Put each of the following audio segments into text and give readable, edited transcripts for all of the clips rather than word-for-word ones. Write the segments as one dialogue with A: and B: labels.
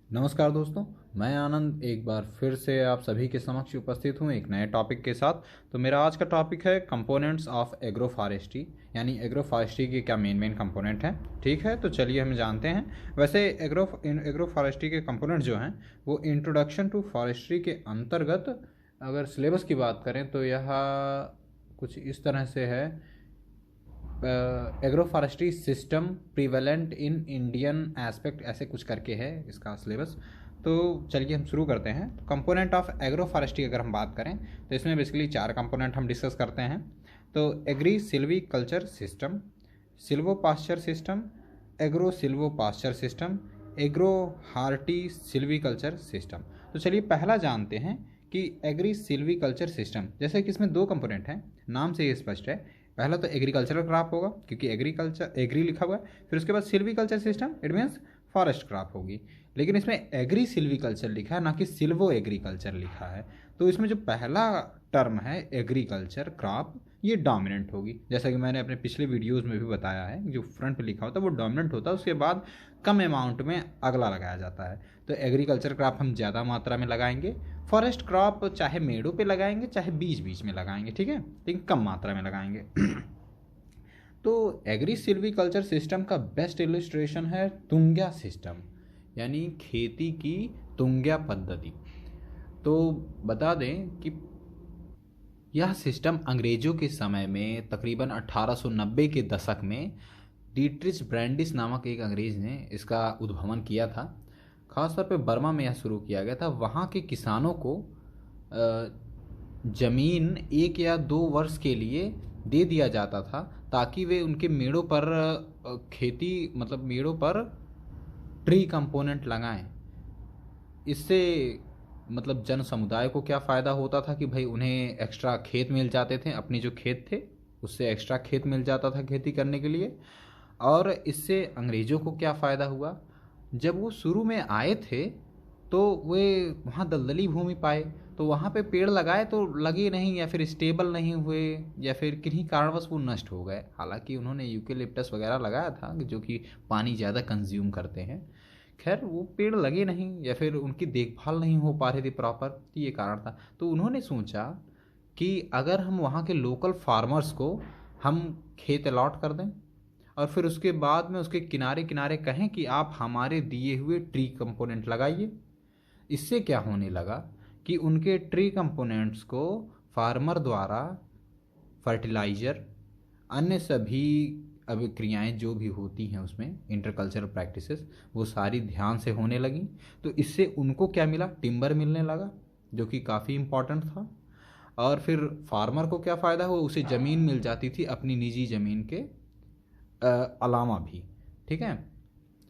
A: नमस्कार दोस्तों, मैं आनंद एक बार फिर से आप सभी के समक्ष उपस्थित हूँ एक नए टॉपिक के साथ। तो मेरा आज का टॉपिक है कंपोनेंट्स ऑफ एग्रो फॉरेस्ट्री, यानी एग्रो फॉरेस्ट्री के क्या मेन कंपोनेंट हैं। ठीक है, तो चलिए हम जानते हैं। वैसे एग्रो फॉरेस्ट्री के कंपोनेंट जो हैं वो इंट्रोडक्शन टू फॉरेस्ट्री के अंतर्गत अगर सिलेबस की बात करें तो यह कुछ इस तरह से है। Agro forestry system prevalent in Indian aspect, ऐसे कुछ करके है इसका सिलेबस। तो चलिए हम शुरू करते हैं। कंपोनेंट ऑफ एग्रो फॉरेस्ट्री अगर हम बात करें तो इसमें बेसिकली 4 कंपोनेंट हम डिस्कस करते हैं। तो agri silvi culture system, silvo pasture system, agro silvo pasture system, agro horti silvi culture system. तो चलिए पहला जानते हैं कि एग्री सिल्वी कल्चर सिस्टम। जैसे कि इसमें 2 कंपोनेंट हैं, नाम से ये स्पष्ट है। पहला तो एग्रीकल्चरल क्रॉप होगा क्योंकि एग्रीकल्चर एग्री लिखा हुआ है। फिर उसके बाद silviculture system, it means forest crop होगी। लेकिन इसमें एग्री सिल्वीकल्चर लिखा है, ना कि सिल्वो एग्रीकल्चर लिखा है। तो इसमें जो पहला टर्म है एग्रीकल्चर क्रॉप, ये डोमिनेंट होगी। जैसा कि मैंने अपने पिछले वीडियोस में भी बताया है, जो फ्रंट पे लिखा होता है वो डोमिनेंट होता है, उसके बाद कम अमाउंट में अगला लगाया जाता है। तो एग्रीकल्चर क्रॉप हम ज़्यादा मात्रा में लगाएंगे, फॉरेस्ट क्रॉप चाहे मेड़ों पे लगाएंगे चाहे बीच बीच में लगाएंगे, ठीक है, लेकिन कम मात्रा में लगाएंगे। तो एग्री सिल्वीकल्चर सिस्टम का बेस्ट इलस्ट्रेशन है तुंग्या सिस्टम, यानी खेती की तुंग्या पद्धति। तो बता दें कि यह सिस्टम अंग्रेजों के समय में तकरीबन 1890 के दशक में डीट्रिच ब्रैंडिस नामक एक अंग्रेज ने इसका उद्भावन किया था। खासतौर पे बर्मा में यह शुरू किया गया था। वहाँ के किसानों को ज़मीन 1 या 2 वर्ष के लिए दे दिया जाता था ताकि वे उनके मेड़ों पर खेती मतलब मेड़ों पर ट्री कंपोनेंट लगाएं। इससे मतलब जन समुदाय को क्या फ़ायदा होता था कि भाई उन्हें एक्स्ट्रा खेत मिल जाते थे, अपने जो खेत थे उससे एक्स्ट्रा खेत मिल जाता था खेती करने के लिए। और इससे अंग्रेज़ों को क्या फ़ायदा हुआ, जब वो शुरू में आए थे तो वे वहाँ दलदली भूमि पाए, तो वहाँ पे पेड़ लगाए तो लगे नहीं, या फिर स्टेबल नहीं हुए, या फिर किन्हीं कारणवश वो नष्ट हो गए। हालांकि उन्होंने यूकेलिप्टस वगैरह लगाया था जो कि पानी ज़्यादा कंज्यूम करते हैं। खैर वो पेड़ लगे नहीं या फिर उनकी देखभाल नहीं हो पा रही थी प्रॉपर, तो ये कारण था। तो उन्होंने सोचा कि अगर हम वहाँ के लोकल फार्मर्स को हम खेत अलॉट कर दें और फिर उसके बाद में उसके किनारे किनारे कहें कि आप हमारे दिए हुए ट्री कंपोनेंट लगाइए। इससे क्या होने लगा कि उनके ट्री कंपोनेंट्स को फार्मर द्वारा फर्टिलाइज़र, अन्य सभी अभिक्रियाएं जो भी होती हैं उसमें इंटरकल्चरल प्रैक्टिसेस, वो सारी ध्यान से होने लगी। तो इससे उनको क्या मिला, टिम्बर मिलने लगा जो कि काफ़ी इम्पॉर्टेंट था। और फिर फार्मर को क्या फ़ायदा हुआ, उसे ज़मीन मिल जाती थी अपनी निजी ज़मीन के अलावा भी, ठीक है।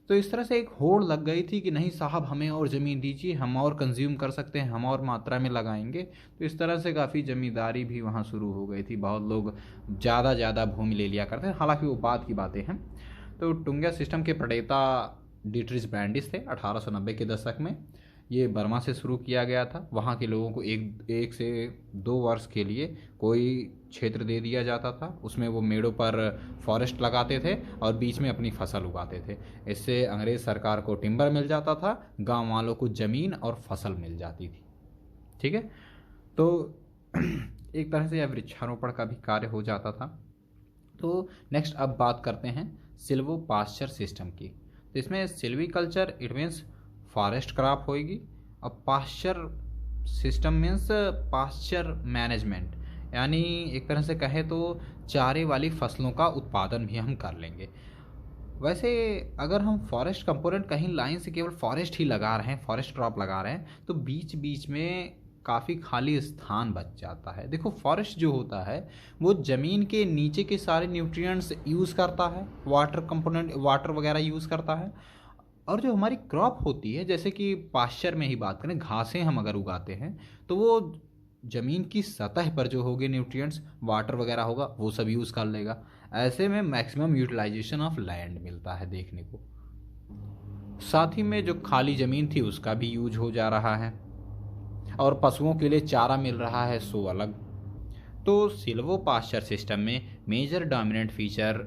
A: तो इस तरह से एक होड़ लग गई थी कि नहीं साहब हमें और ज़मीन दीजिए, हम और कंज्यूम कर सकते हैं, हम और मात्रा में लगाएंगे। तो इस तरह से काफ़ी ज़मींदारी भी वहाँ शुरू हो गई थी, बहुत लोग ज़्यादा भूमि ले लिया करते हैं। हालांकि वो बात की बातें हैं। तो टुंग्या सिस्टम के प्रणेता डीट्रिच ब्रैंडिस थे 1890 के दशक में। ये बर्मा से शुरू किया गया था। वहाँ के लोगों को एक से 2 वर्ष के लिए कोई क्षेत्र दे दिया जाता था, उसमें वो मेड़ों पर फॉरेस्ट लगाते थे और बीच में अपनी फसल उगाते थे। इससे अंग्रेज़ सरकार को टिम्बर मिल जाता था, गांव वालों को ज़मीन और फसल मिल जाती थी, ठीक है। तो एक तरह से यह वृक्षारोपण का भी कार्य हो जाता था। तो नेक्स्ट अब बात करते हैं सिल्वो पास्चर सिस्टम की। तो इसमें silviculture it means forest crop होएगी, और pasture system means pasture management, यानी एक तरह से कहें तो चारे वाली फसलों का उत्पादन भी हम कर लेंगे। वैसे अगर हम फॉरेस्ट कंपोनेंट कहीं लाइन से केवल फॉरेस्ट ही लगा रहे हैं, फॉरेस्ट क्रॉप लगा रहे हैं, तो बीच बीच में काफ़ी खाली स्थान बच जाता है। देखो फॉरेस्ट जो होता है वो ज़मीन के नीचे के सारे न्यूट्रिएंट्स यूज़ करता है, वाटर कंपोनेंट वाटर वगैरह यूज़ करता है। और जो हमारी क्रॉप होती है, जैसे कि पाश्चर में ही बात करें, घासें हम अगर उगाते हैं तो वो ज़मीन की सतह पर जो होगे न्यूट्रिएंट्स, वाटर वगैरह होगा, वो सब यूज़ कर लेगा। ऐसे में मैक्सिमम यूटिलाइजेशन ऑफ लैंड मिलता है देखने को। साथ ही में जो खाली ज़मीन थी उसका भी यूज हो जा रहा है, और पशुओं के लिए चारा मिल रहा है, सो अलग। तो सिल्वो पास्चर सिस्टम में मेजर डोमिनेंट फीचर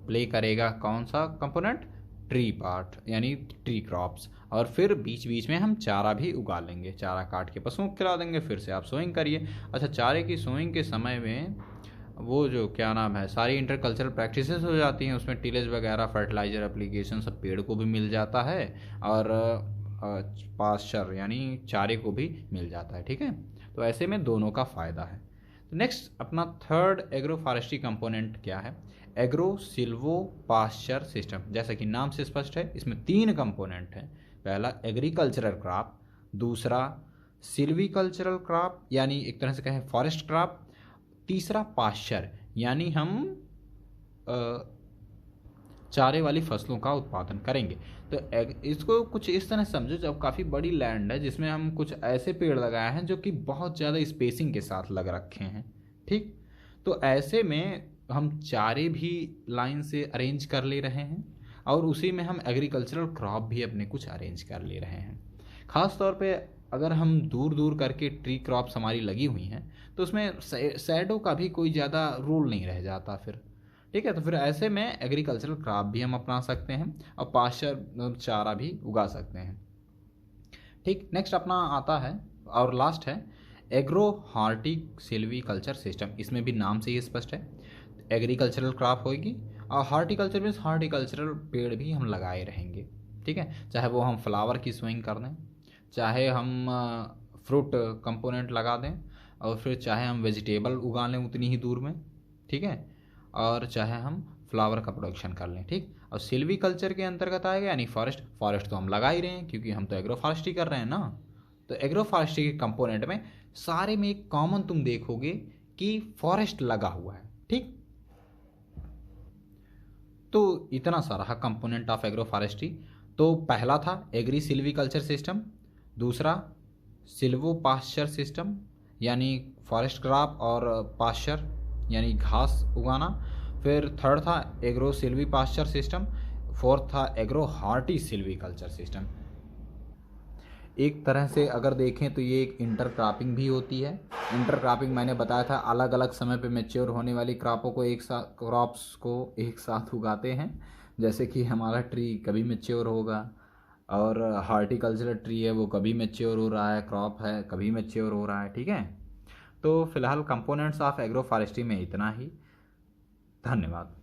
A: प्ले करेगा कौन सा कंपोनेंट, ट्री पार्ट यानी ट्री क्रॉप्स, और फिर बीच बीच में हम चारा भी उगा लेंगे, चारा काट के पशुओं को खिला देंगे, फिर से आप सोइंग करिए। अच्छा, चारे की सोइंग के समय में वो जो क्या नाम है, सारी इंटर कल्चरल प्रैक्टिसेस हो जाती हैं, उसमें टिलेज वगैरह, फर्टिलाइजर एप्लीकेशन सब पेड़ को भी मिल जाता है और पास्चर यानी चारे को भी मिल जाता है। ठीक है, तो ऐसे में दोनों का फ़ायदा है। तो नेक्स्ट अपना थर्ड एग्रो फॉरेस्ट्री कंपोनेंट क्या है, एग्रो सिल्वो पास्चर सिस्टम। जैसा कि नाम से स्पष्ट है, इसमें 3 कंपोनेंट हैं। पहला एग्रीकल्चरल क्रॉप, दूसरा सिल्वीकल्चरल क्रॉप यानी एक तरह से कहें फॉरेस्ट क्रॉप, तीसरा पास्चर यानी हम चारे वाली फसलों का उत्पादन करेंगे। तो इसको कुछ इस तरह समझो, जब काफ़ी बड़ी लैंड है जिसमें हम कुछ ऐसे पेड़ लगाए हैं जो कि बहुत ज़्यादा स्पेसिंग के साथ लग रखे हैं। ठीक, तो ऐसे में हम चारे भी लाइन से अरेंज कर ले रहे हैं और उसी में हम एग्रीकल्चरल क्रॉप भी अपने कुछ अरेंज कर ले रहे हैं। ख़ास तौर पे अगर हम दूर दूर करके ट्री क्रॉप्स हमारी लगी हुई हैं तो उसमें शैडो का भी कोई ज़्यादा रोल नहीं रह जाता फिर। ठीक है, तो फिर ऐसे में एग्रीकल्चरल क्रॉप भी हम अपना सकते हैं और पास्चर चारा भी उगा सकते हैं। ठीक, नेक्स्ट अपना आता है और लास्ट है एग्रो हार्टिक सिल्वीकल्चर सिस्टम। इसमें भी नाम से ही स्पष्ट है, एग्रीकल्चरल क्रॉप होगी और हार्टिकल्चर मीन्स हार्टिकल्चरल पेड़ भी हम लगाए रहेंगे। ठीक है, चाहे वो हम फ्लावर की सोइंग कर दें, चाहे हम फ्रूट कंपोनेंट लगा दें, और फिर चाहे हम वेजिटेबल उगा लें उतनी ही दूर में। ठीक है, और चाहे हम फ्लावर का प्रोडक्शन कर लें। ठीक, और सिल्वी कल्चर के अंतर्गत आएगा यानी फॉरेस्ट तो हम लगा ही रहे हैं क्योंकि हम तो एग्रो फॉरेस्ट्री कर रहे हैं ना। तो एग्रो फॉरेस्ट्री के कंपोनेंट में सारे में एक कॉमन तुम देखोगे कि फॉरेस्ट लगा हुआ है। ठीक, तो इतना सारा कंपोनेंट ऑफ एग्रो फॉरेस्ट्री। तो पहला था एग्री सिल्वी कल्चर सिस्टम, दूसरा सिल्वो पास्चर सिस्टम यानी फॉरेस्ट क्रॉप और पास्चर यानी घास उगाना, फिर थर्ड था agro silvi pasture system, fourth था agro horti silvi culture system. एक तरह से अगर देखें तो ये एक इंटर क्रॉपिंग भी होती है। इंटर क्रॉपिंग मैंने बताया था, अलग अलग समय पे मैच्योर होने वाली क्रॉपों को क्रॉप्स को एक साथ उगाते हैं। जैसे कि हमारा ट्री कभी मैच्योर होगा और हार्टिकल्चरल ट्री है वो कभी मैच्योर हो रहा है, क्रॉप है कभी मैच्योर हो रहा है। ठीक है, तो फिलहाल कंपोनेंट्स ऑफ एग्रो फॉरेस्ट्री में इतना ही। धन्यवाद।